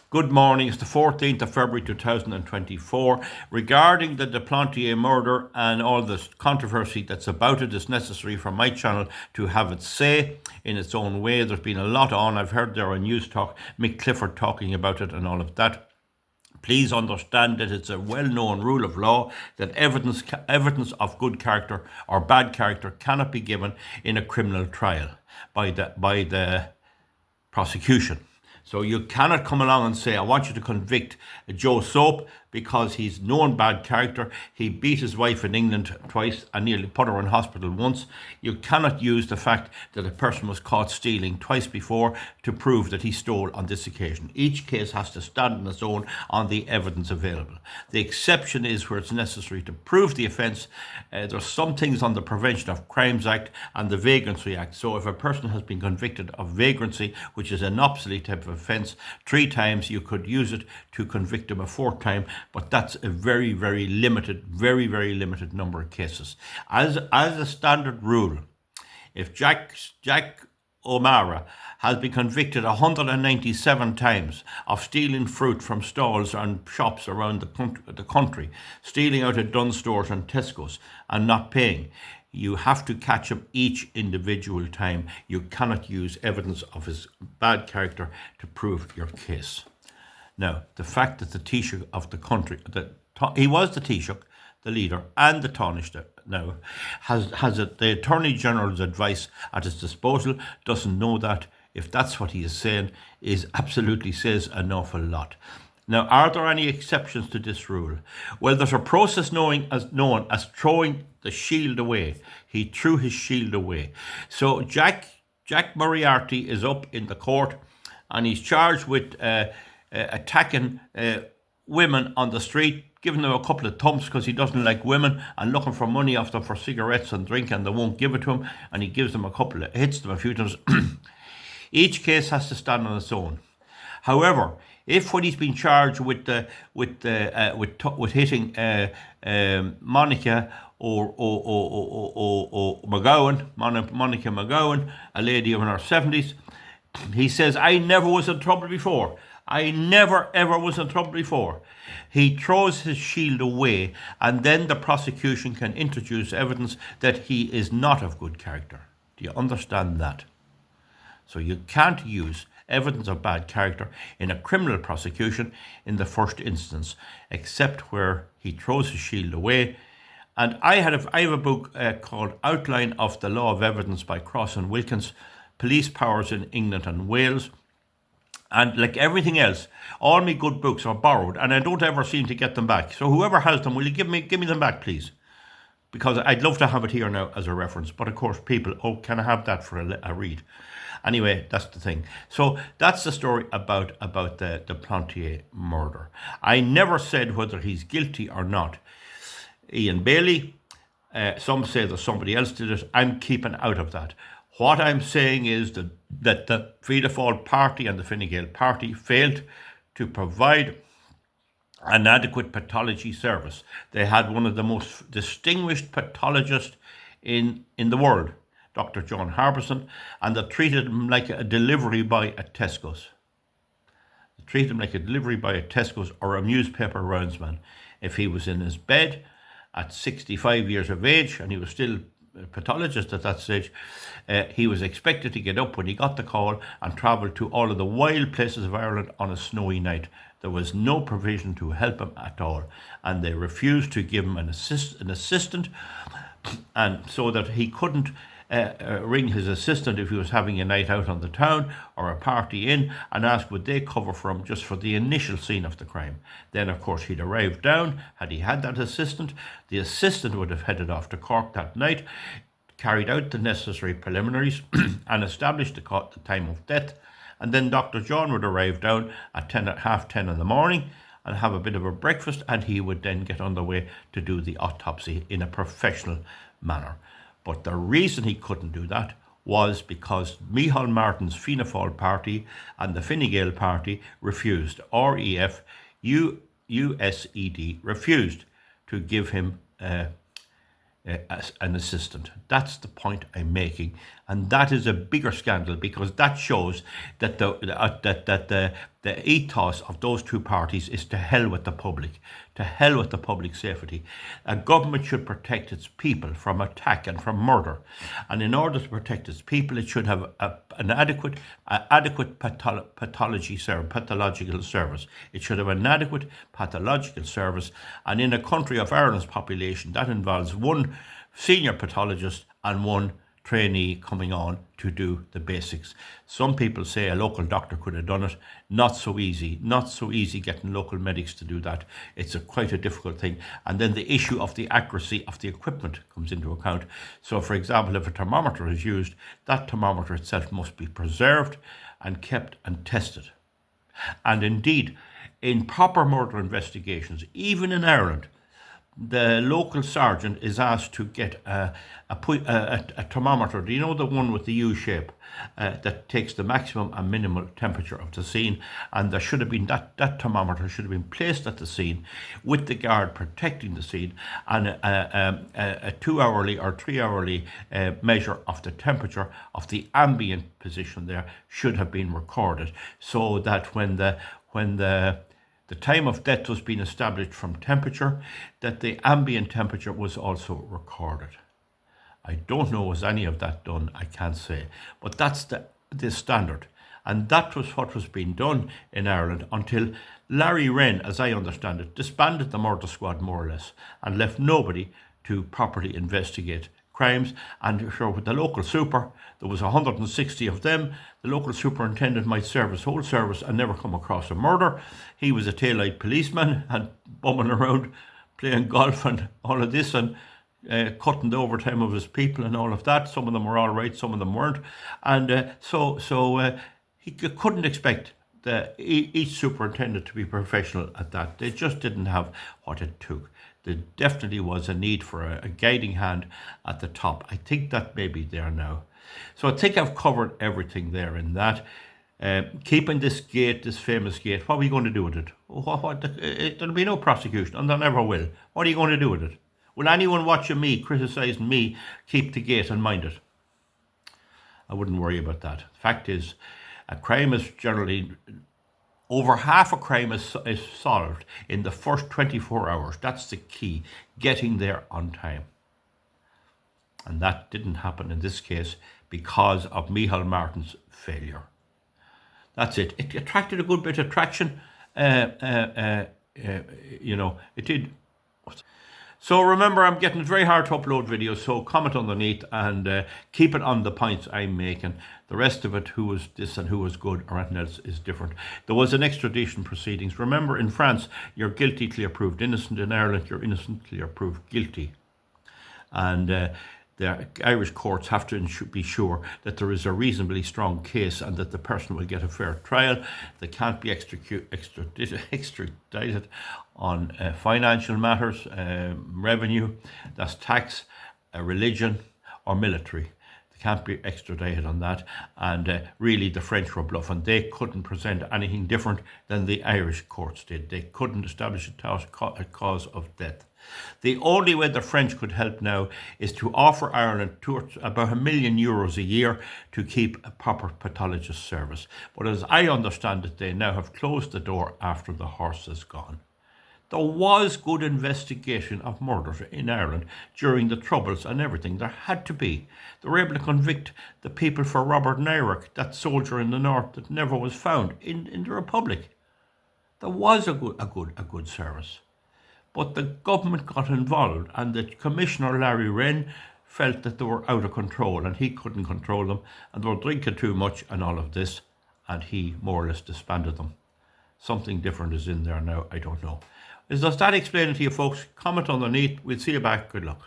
Good morning. It's the 14th of February 2024. Regarding the DePlantier murder and all the controversy that's about it, it's necessary for my channel to have its say in its own way. There's been a lot on. I've heard there on News Talk, Mick Clifford talking about it and all of that. Please understand that it's a well-known rule of law that evidence of good character or bad character cannot be given in a criminal trial by the prosecution. So you cannot come along and say, I want you to convict Joe Soap because he's known bad character. He beat his wife in England twice and nearly put her in hospital once. You cannot use the fact that a person was caught stealing twice before to prove that he stole on this occasion. Each case has to stand on its own on the evidence available. The exception is where it's necessary to prove the offence. There's some things on the Prevention of Crimes Act and the Vagrancy Act. So if a person has been convicted of vagrancy, which is an obsolete type of offence, 3 times, you could use it to convict him a 4th time, but that's a very limited number of cases. As a standard rule, if Jack O'Mara has been convicted 197 times of stealing fruit from stalls and shops around the country, stealing out of Dunnes Stores and Tesco's and not paying, you have to catch him each individual time. You cannot use evidence of his bad character to prove your case. Now, the fact that the Taoiseach of the country, he was the Taoiseach, the leader, and the Taoiseach now, has the Attorney General's advice at his disposal, doesn't know that. If that's what he is saying, absolutely says an awful lot. Now, are there any exceptions to this rule? Well, there's a process known as throwing the shield away. He threw his shield away. So Jack Moriarty is up in the court and he's charged with attacking women on the street, giving them a couple of thumps because he doesn't like women and looking for money off them for cigarettes and drink, and they won't give it to him, and he gives them hits them a few times. Each case has to stand on its own. However, if when he's been charged with hitting Monica or Monica McGowan, a lady in her 70s, he says, I never was in trouble before. I never ever was in trouble before. He throws his shield away, and then the prosecution can introduce evidence that he is not of good character. Do you understand that? So you can't use evidence of bad character in a criminal prosecution in the first instance, except where he throws his shield away. And I have a book called Outline of the Law of Evidence by Cross and Wilkins, Police Powers in England and Wales. And like everything else, all my good books are borrowed, and I don't ever seem to get them back. So whoever has them, will you give me them back, please? Because I'd love to have it here now as a reference. But of course, people, can I have that for a read? Anyway, that's the thing. So that's the story about the DePlantier murder. I never said whether he's guilty or not. Ian Bailey, some say that somebody else did it. I'm keeping out of that. What I'm saying is that the Fianna Fáil party and the Fine Gael party failed to provide an adequate pathology service. They had one of the most distinguished pathologists in the world, Dr. John Harbison, and they treated him like a delivery boy at Tesco's. They treated him like a delivery boy at Tesco's or a newspaper roundsman. If he was in his bed at 65 years of age and he was still pathologist at that stage, he was expected to get up when he got the call and travel to all of the wild places of Ireland on a snowy night. There was no provision to help him at all, and they refused to give him an assistant, and so that he couldn't ring his assistant if he was having a night out on the town or a party in and ask would they cover for him just for the initial scene of the crime. Then of course he'd arrived down. Had he had that assistant, the assistant would have headed off to Cork that night, carried out the necessary preliminaries and established the time of death, and then Dr. John would arrive down at 10 in the morning and have a bit of a breakfast, and he would then get underway to do the autopsy in a professional manner. But the reason he couldn't do that was because Micheál Martin's Fianna Fáil party and the Fine Gael party refused, REF, USED, refused to give him as an assistant. That's the point I'm making, and that is a bigger scandal because that shows that the the ethos of those two parties is to hell with the public, to hell with the public safety. A government should protect its people from attack and from murder. And in order to protect its people, it should have an adequate pathological service. It should have an adequate pathological service. And in a country of Ireland's population, that involves one senior pathologist and one trainee coming on to do the basics. Some people say a local doctor could have done it. Not so easy getting local medics to do that. It's quite a difficult thing. And then the issue of the accuracy of the equipment comes into account. So for example, if a thermometer is used, that thermometer itself must be preserved and kept and tested. And indeed, in proper murder investigations, even in Ireland, the local sergeant is asked to get a thermometer. Do you know the one with the U shape that takes the maximum and minimal temperature of the scene? And there should have been that thermometer should have been placed at the scene with the guard protecting the scene, and a 2-hourly or 3-hourly measure of the temperature of the ambient position there should have been recorded, so that when the time of death was being established from temperature, that the ambient temperature was also recorded. I don't know was any of that done, I can't say. But that's the standard. And that was what was being done in Ireland until Larry Wren, as I understand it, disbanded the murder squad more or less and left nobody to properly investigate crimes. And sure, with the local super, there was 160 of them. The local superintendent might serve his whole service and never come across a murder. He was a tail-light policeman and bumming around playing golf and all of this, and cutting the overtime of his people and all of that. Some of them were all right, some of them weren't. And so he couldn't expect each superintendent to be professional at that. They just didn't have what it took. There definitely was a need for a guiding hand at the top. I think that may be there now. So I think I've covered everything there in that. Keeping this gate, this famous gate, what are we going to do with it? There'll be no prosecution, and there never will. What are you going to do with it? Will anyone watching me, criticising me, keep the gate and mind it? I wouldn't worry about that. Fact is, a crime is generally, over half a crime is solved in the first 24 hours. That's the key, getting there on time. And that didn't happen in this case because of Micheál Martin's failure. That's it. It attracted a good bit of traction. It did. So remember, I'm getting it very hard to upload videos, so comment underneath and keep it on the points I'm making. The rest of it, who was this and who was good or anything else, is different. There was an extradition proceedings. Remember, in France, you're guilty till you're proved innocent. In Ireland, you're innocent till you're proved guilty. And the Irish courts have to be sure that there is a reasonably strong case and that the person will get a fair trial. They can't be extradited on financial matters, revenue, that's tax, religion or military. They can't be extradited on that. And really the French were bluffing. They couldn't present anything different than the Irish courts did. They couldn't establish a cause of death. The only way the French could help now is to offer Ireland about €1 million a year to keep a proper pathologist service. But as I understand it, they now have closed the door after the horse is gone. There was good investigation of murders in Ireland during the Troubles and everything. There had to be. They were able to convict the people for Robert Nairek, that soldier in the north that never was found in the Republic. There was a good service. But the government got involved, and the Commissioner Larry Wren felt that they were out of control and he couldn't control them, and they were drinking too much and all of this, and he more or less disbanded them. Something different is in there now, I don't know. Does that explain it to you folks? Comment underneath. We'll see you back. Good luck.